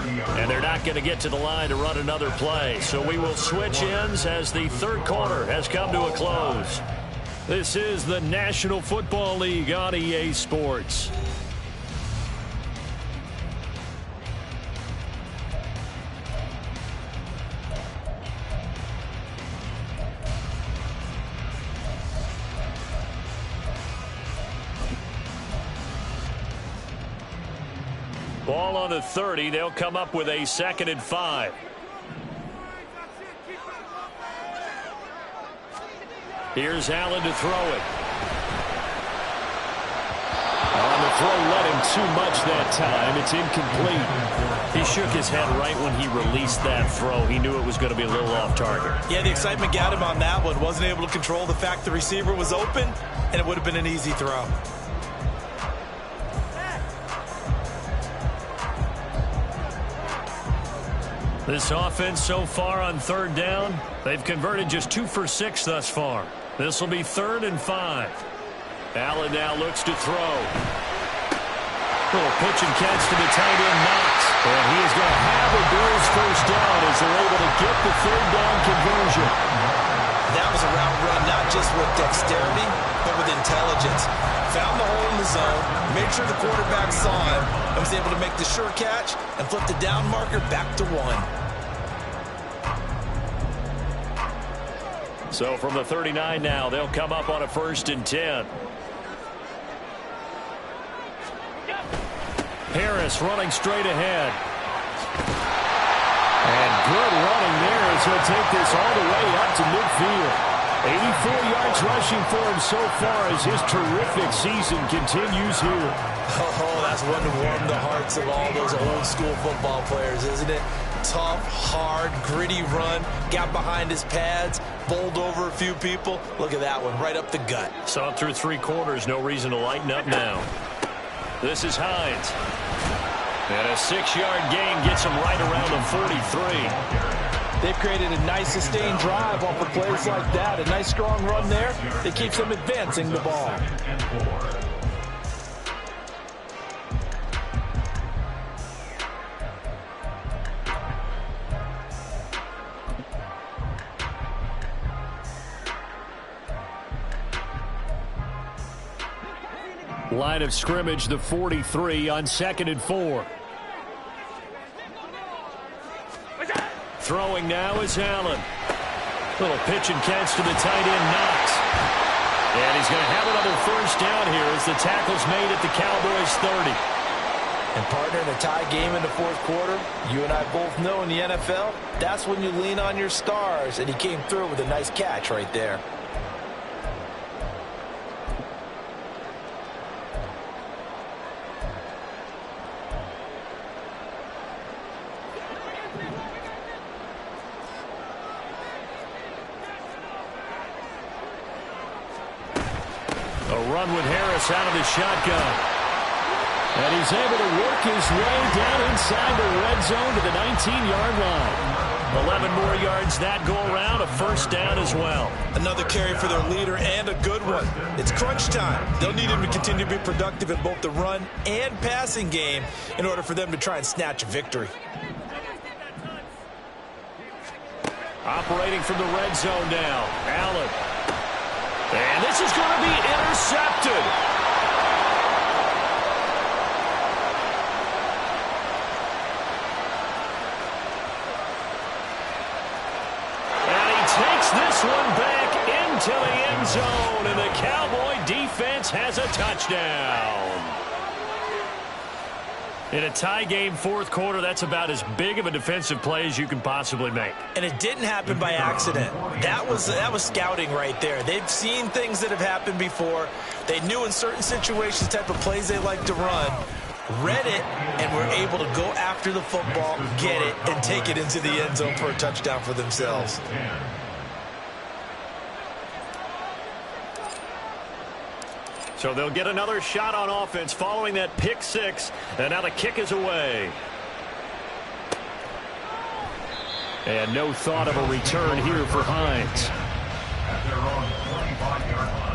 And they're not going to get to the line to run another play. So we will switch ends as the third quarter has come to a close. This is the National Football League on EA Sports. Ball on the 30. They'll come up with a 2nd and 5. Here's Allen to throw it. On the throw, let him too much that time. It's incomplete. He shook his head right when he released that throw. He knew it was going to be a little off target. Yeah, the excitement got him on that one. Wasn't able to control the fact the receiver was open, and it would have been an easy throw. This offense so far on 3rd down, they've converted just 2 for 6 thus far. This will be 3rd and 5. Allen now looks to throw. Little pitch and catch to the tight end, Knox. And he is going to have a Bills first down as they're able to get the 3rd down conversion. That was a route run not just with dexterity, but with intelligence. Found the hole in the zone, made sure the quarterback saw him, and was able to make the sure catch and flip the down marker back to 1. So from the 39 now, they'll come up on a 1st and 10. Harris running straight ahead. And good running there as he'll take this all the way up to midfield. 84 yards rushing for him so far as his terrific season continues here. Oh, that's one to warm the hearts of all those old school football players, isn't it? Tough, hard, gritty run, got behind his pads, bowled over a few people. Look at that one, right up the gut. Saw it through 3 quarters, no reason to lighten up now. This is Hines. And a 6-yard gain gets him right around the 43. They've created a nice sustained drive off of plays like that. A nice strong run there that keeps them advancing the ball. Line of scrimmage, the 43 on 2nd and 4. Throwing now is Allen. Little pitch and catch to the tight end, Knox. And he's going to have another first down here as the tackle's made at the Cowboys 30. And partner, in a tie game in the 4th quarter, you and I both know in the NFL, that's when you lean on your stars. And he came through with a nice catch right there. Run with Harris out of the shotgun. And he's able to work his way down inside the red zone to the 19-yard line. 11 more yards that go around, a first down as well. Another carry for their leader and a good one. It's crunch time. They'll need him to continue to be productive in both the run and passing game in order for them to try and snatch a victory. Operating from the red zone now, Allen. And this is going to be intercepted. And he takes this one back into the end zone, and the Cowboy defense has a touchdown. In a tie game 4th quarter, that's about as big of a defensive play as you can possibly make. And it didn't happen by accident. That was scouting right there. They've seen things that have happened before. They knew in certain situations type of plays they like to run, read it, and were able to go after the football, get it, and take it into the end zone for a touchdown for themselves. So they'll get another shot on offense following that pick 6. And now the kick is away. And no thought of a return here for Hines. At their own 25-yard line.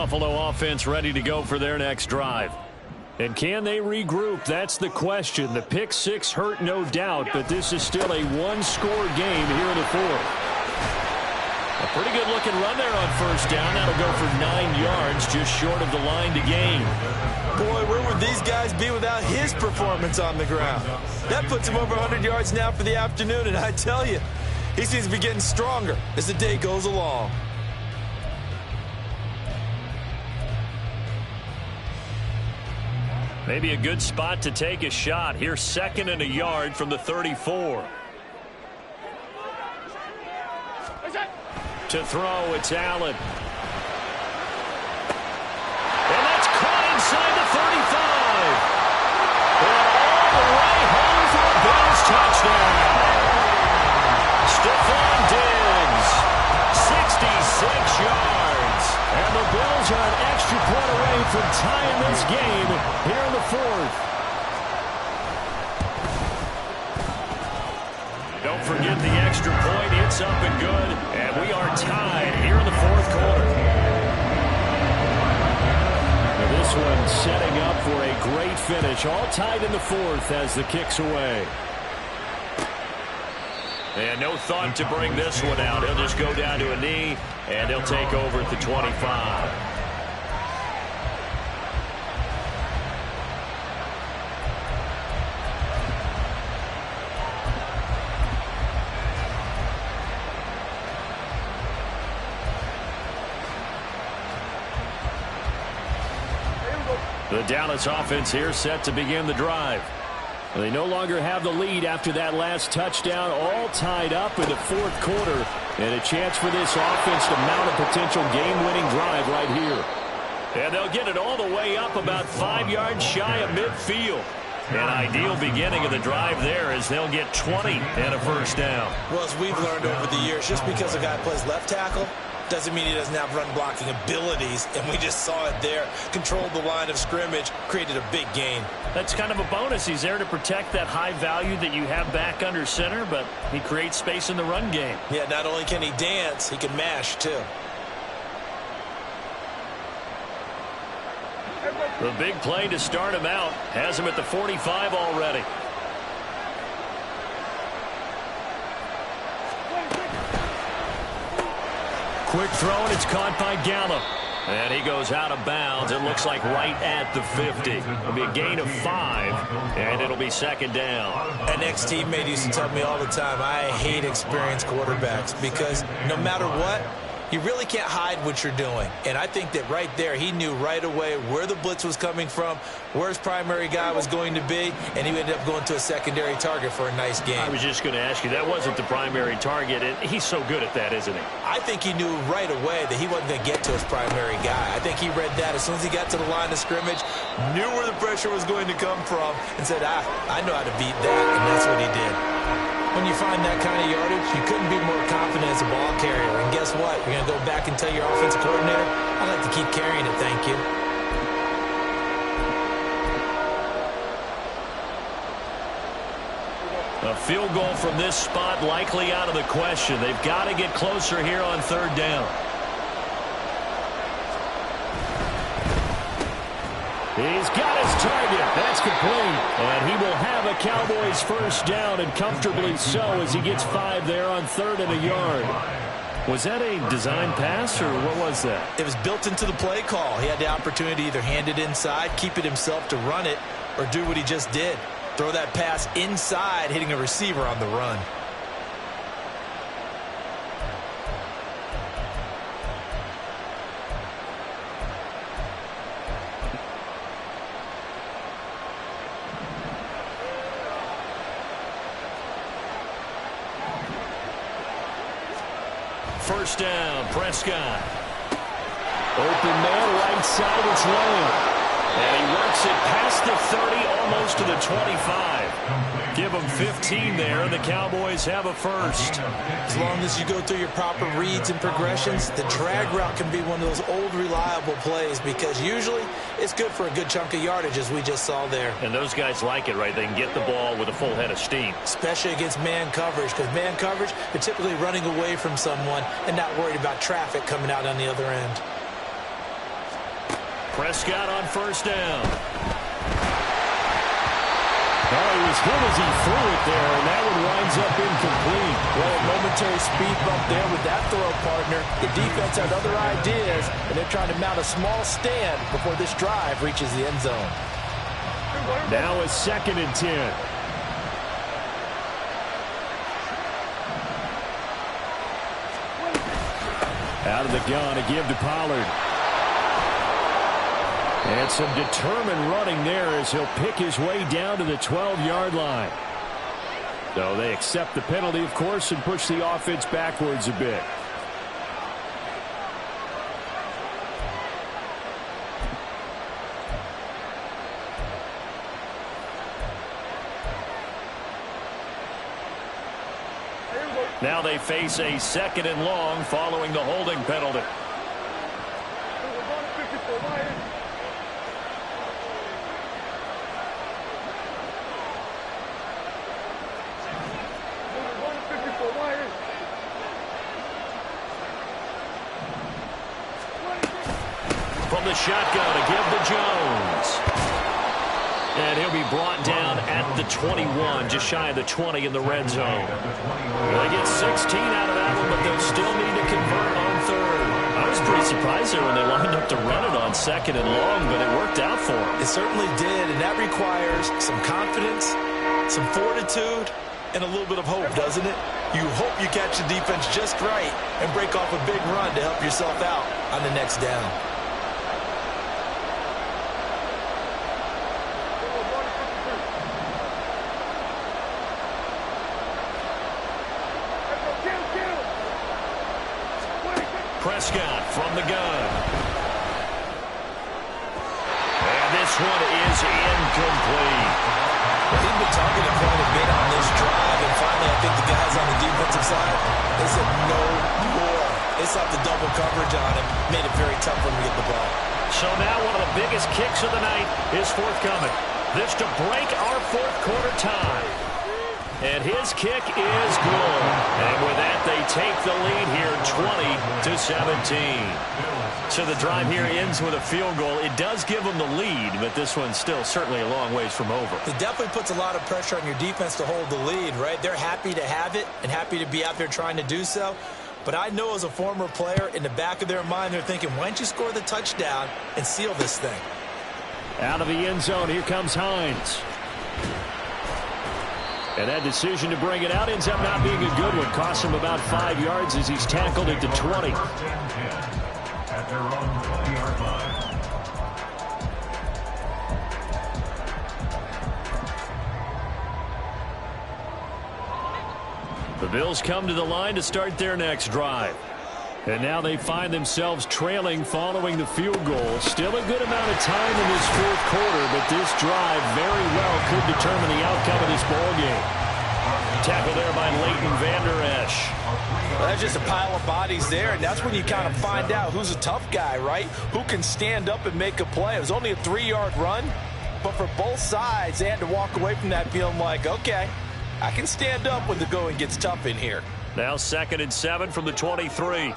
Buffalo offense ready to go for their next drive. And can they regroup? That's the question. The pick six hurt, no doubt, but this is still a one-score game here in the fourth. A pretty good-looking run there on first down. That'll go for 9 yards, just short of the line to gain. Boy, where would these guys be without his performance on the ground? That puts him over 100 yards now for the afternoon, and I tell you, he seems to be getting stronger as the day goes along. Maybe a good spot to take a shot. Here's 2nd and a yard from the 34. To throw, it's Allen. And that's caught inside the 35. And all the way home for a Bills touchdown. Stephon Diggs, 66 yards. And the Bills are an extra point away from tying this game here in the fourth. Don't forget the extra point. It's up and good. And we are tied here in the fourth quarter. Now this one setting up for a great finish. All tied in the fourth as the kick's away. And no thought to bring this one out. He'll just go down to a knee, and he'll take over at the 25. The Dallas offense here set to begin the drive. They no longer have the lead after that last touchdown, all tied up in the fourth quarter, and a chance for this offense to mount a potential game-winning drive right here. And they'll get it all the way up about 5 yards shy of midfield. An ideal beginning of the drive there as they'll get 20 and a first down. Well, as we've learned over the years, just because a guy plays left tackle doesn't mean he doesn't have run-blocking abilities, and we just saw it there. Controlled the line of scrimmage, created a big gain. That's kind of a bonus. He's there to protect that high value that you have back under center, but he creates space in the run game. Yeah, not only can he dance, he can mash, too. The big play to start him out has him at the 45 already. Quick throw, and it's caught by Gallup. And he goes out of bounds. It looks like right at the 50. It'll be a gain of 5, and it'll be 2nd down. An ex-teammate used to tell me all the time, I hate experienced quarterbacks because no matter what, you really can't hide what you're doing. And I think that right there, he knew right away where the blitz was coming from, where his primary guy was going to be, and he ended up going to a secondary target for a nice game. I was just going to ask you, that wasn't the primary target, and he's so good at that, isn't he? I think he knew right away that he wasn't going to get to his primary guy. I think he read that as soon as he got to the line of scrimmage, knew where the pressure was going to come from, and said, I know how to beat that, and that's what he did. When you find that kind of yardage, you couldn't be more confident as a ball carrier. And guess what? You're going to go back and tell your offensive coordinator, I'd like to keep carrying it, thank you. A field goal from this spot likely out of the question. They've got to get closer here on 3rd down. He's got his target. That's complete. And he will have a Cowboys first down, and comfortably so, as he gets 5 there on 3rd and a yard. Was that a design pass, or what was that? It was built into the play call. He had the opportunity to either hand it inside, keep it himself to run it, or do what he just did. Throw that pass inside, hitting a receiver on the run. First down, Prescott. Open man, right side, it's Lamb. And he works it past the 30, almost to the 25. Give him 15 there, and the Cowboys have a first. As long as you go through your proper reads and progressions, the drag route can be one of those old reliable plays because usually it's good for a good chunk of yardage, as we just saw there. And those guys like it, right? They can get the ball with a full head of steam. Especially against man coverage, because man coverage, they're typically running away from someone and not worried about traffic coming out on the other end. Prescott on first down. Oh, he was good as he threw it there, and that one winds up incomplete. Well, a momentary speed bump there with that throw, partner. The defense had other ideas, and they're trying to mount a small stand before this drive reaches the end zone. Now a 2nd and 10. Out of the gun, a give to Pollard. And some determined running there as he'll pick his way down to the 12-yard line. So they accept the penalty, of course, and push the offense backwards a bit. Now they face a 2nd and long following the holding penalty. From the shotgun, a give to Jones. And he'll be brought down at the 21, just shy of the 20 in the red zone. They get 16 out of that one, but they'll still need to convert on 3rd. I was pretty surprised there when they lined up to run it on 2nd and long, but it worked out for them. It certainly did, and that requires some confidence, some fortitude, and a little bit of hope, doesn't it? You hope you catch the defense just right and break off a big run to help yourself out on the next down. Prescott from the gun. And this one is incomplete. Well, he's been targeted quite a bit on this drive, and finally I think the guys on the defensive side, they said no more. They sought the double coverage on him, made it very tough for him to get the ball. So now one of the biggest kicks of the night is forthcoming. This to break our 4th quarter tie. And his kick is good. And with that, they take the lead here 20-17. So the drive here ends with a field goal. It does give them the lead, but this one's still certainly a long ways from over. It definitely puts a lot of pressure on your defense to hold the lead, right? They're happy to have it and happy to be out there trying to do so. But I know as a former player, in the back of their mind, they're thinking, why don't you score the touchdown and seal this thing? Out of the end zone, here comes Hines. And that decision to bring it out ends up not being a good one. Costs him about 5 yards as he's tackled at the 20. At their own 20-yard line. The Bills come to the line to start their next drive. And now they find themselves trailing following the field goal. Still a good amount of time in this 4th quarter, but this drive very well could determine the outcome of this ball game. Tackle there by Leighton Vander Esch. Well, that's just a pile of bodies there, and that's when you kind of find out who's a tough guy, right? Who can stand up and make a play. It was only a 3-yard run, but for both sides, they had to walk away from that feeling like, okay, I can stand up when the going gets tough in here. Now 2nd and 7 from the 23.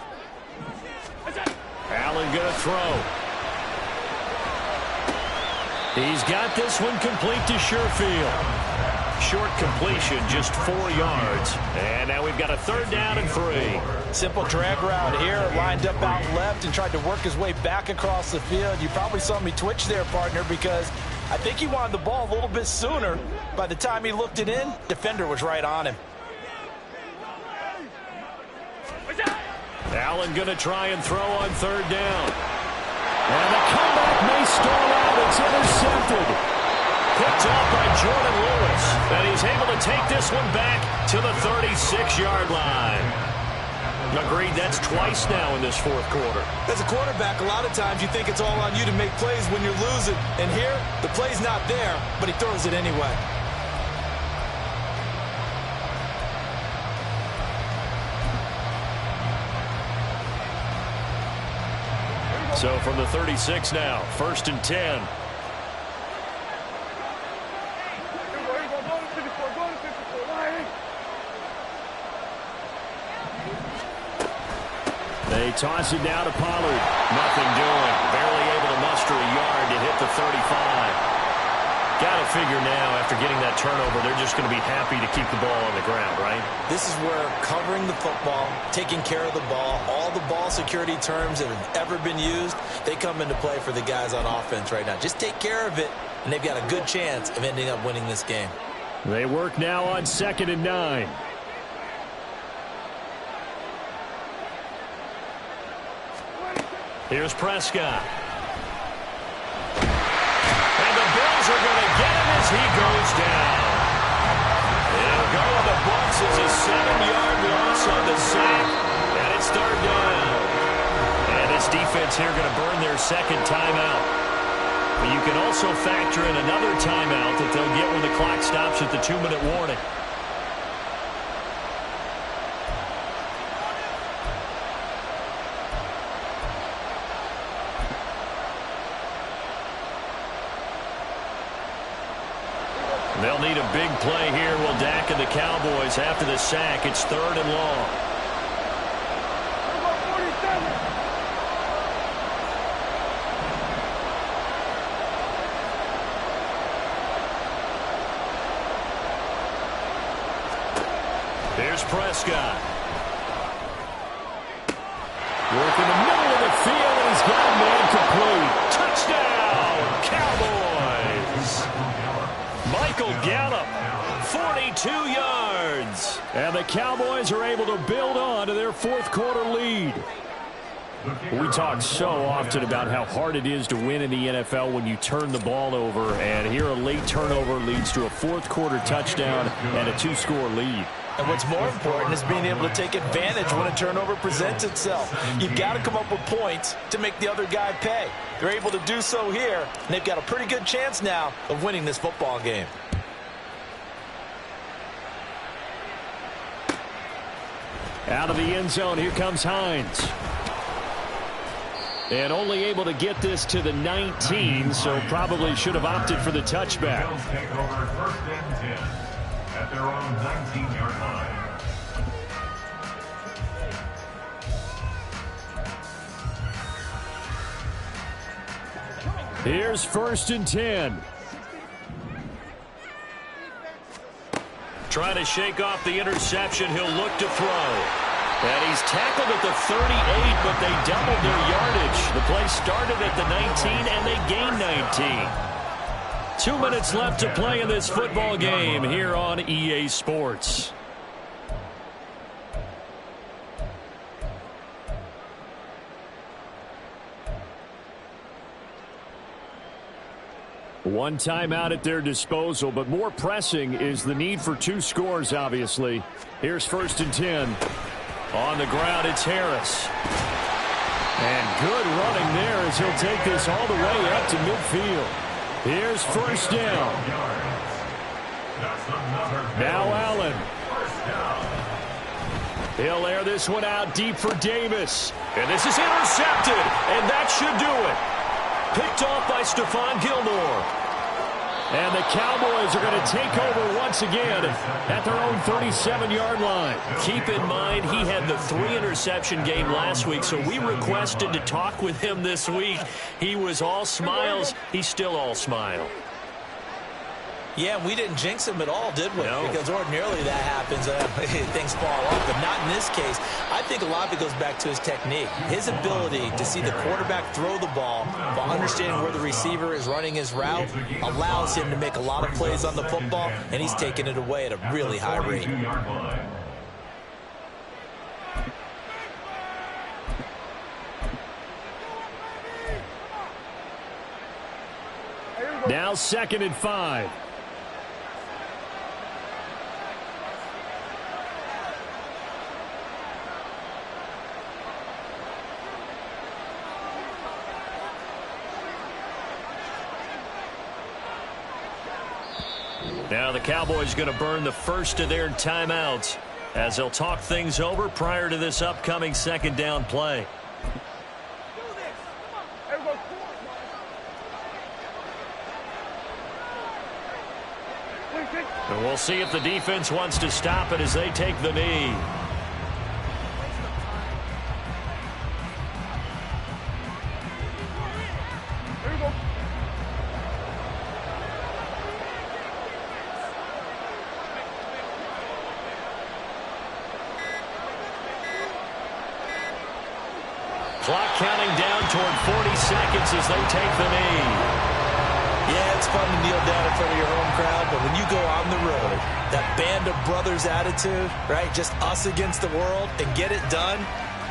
Allen going to throw. He's got this one complete to Sherfield. Short completion, just 4 yards. And now we've got a 3rd down and 3. Simple drag route here, lined up out left and tried to work his way back across the field. You probably saw me twitch there, partner, because I think he wanted the ball a little bit sooner. By the time he looked it in, defender was right on him. Allen going to try and throw on 3rd down. And the comeback may stall out. It's intercepted. Picked off by Jordan Lewis. And he's able to take this one back to the 36-yard line. Agreed, that's twice now in this 4th quarter. As a quarterback, a lot of times you think it's all on you to make plays when you're losing. And here, the play's not there, but he throws it anyway. So from the 36 now, 1st and 10. They toss it down to Pollard. Nothing doing. Barely able to muster a at the 35. Got to figure now, after getting that turnover, they're just going to be happy to keep the ball on the ground, right? This is where covering the football, taking care of the ball, all the ball security terms that have ever been used, they come into play for the guys on offense right now. Just take care of it, and they've got a good chance of ending up winning this game. They work now on 2nd and 9. Here's Prescott. Are going to get him as he goes down. It'll go in the books as a 7-yard loss on the sack, and it's 3rd down. And this defense here going to burn their 2nd timeout. But you can also factor in another timeout that they'll get when the clock stops at the 2-minute warning. They'll need a big play here. Will Dak and the Cowboys after the sack. It's 3rd and long. Here's Prescott. Work in the middle of the field, and he's got a man complete. Touchdown, Cowboys. Michael Gallup, 42 yards. And the Cowboys are able to build on to their 4th quarter lead. We talk so often about how hard it is to win in the NFL when you turn the ball over. And here a late turnover leads to a 4th quarter touchdown and a 2-score lead. And what's more important is being able to take advantage when a turnover presents itself. You've got to come up with points to make the other guy pay. They're able to do so here, and they've got a pretty good chance now of winning this football game. Out of the end zone, here comes Hines. And only able to get this to the 19, so probably should have opted for the touchback. Bills take over 1st and 10 at their own 19-yard line. Here's 1st and 10. Trying to shake off the interception. He'll look to throw. And he's tackled at the 38, but they doubled their yardage. The play started at the 19, and they gained 19. 2 minutes left to play in this football game here on EA Sports. One timeout at their disposal, but more pressing is the need for 2 scores, obviously. Here's 1st and 10. On the ground, it's Harris. And good running there as he'll take this all the way up to midfield. Here's 1st down. Now Allen. He'll air this one out deep for Davis. And this is intercepted, and that should do it. Picked off by Stephon Gilmore. And the Cowboys are going to take over once again at their own 37-yard line. Keep in mind, he had the 3-interception game last week, so we requested to talk with him this week. He was all smiles. He's still all smile. Yeah, we didn't jinx him at all, did we? No. Because ordinarily that happens. Things fall off, but not in this case. I think a lot of it goes back to his technique. His ability to see the quarterback throw the ball while understanding where the receiver is running his route allows him to make a lot of plays on the football, and he's taking it away at a really high rate. Now 2nd and 5. Now the Cowboys going to burn the first of their timeouts as they'll talk things over prior to this upcoming 2nd down play. And we'll see if the defense wants to stop it as they take the knee. Clock counting down toward 40 seconds as they take the knee. Yeah, it's fun to kneel down in front of your home crowd, but when you go on the road, that band of brothers attitude, right, just us against the world, and get it done,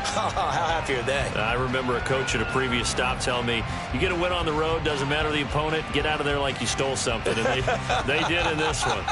how happy are they? I remember a coach at a previous stop telling me, you get a win on the road, doesn't matter the opponent, get out of there like you stole something. And they did in this one.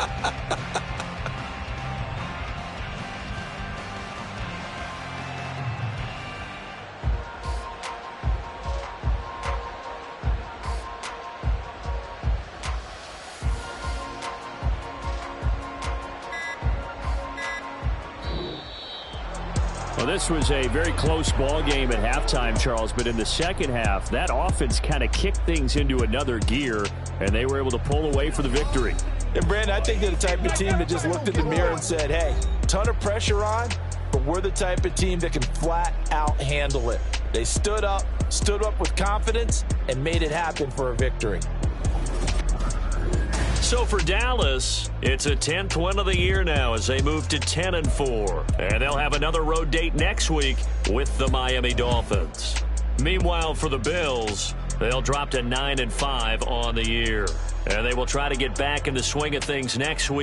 Well, this was a very close ball game at halftime, Charles, but in the second half, that offense kind of kicked things into another gear, and they were able to pull away for the victory. And, Brandon, I think they're the type of team that just looked in the mirror and said, hey, ton of pressure on, but we're the type of team that can flat out handle it. They stood up with confidence, and made it happen for a victory. So for Dallas, it's a 10th win of the year now as they move to 10-4. And they'll have another road date next week with the Miami Dolphins. Meanwhile, for the Bills, they'll drop to 9-5 on the year. And they will try to get back in the swing of things next week.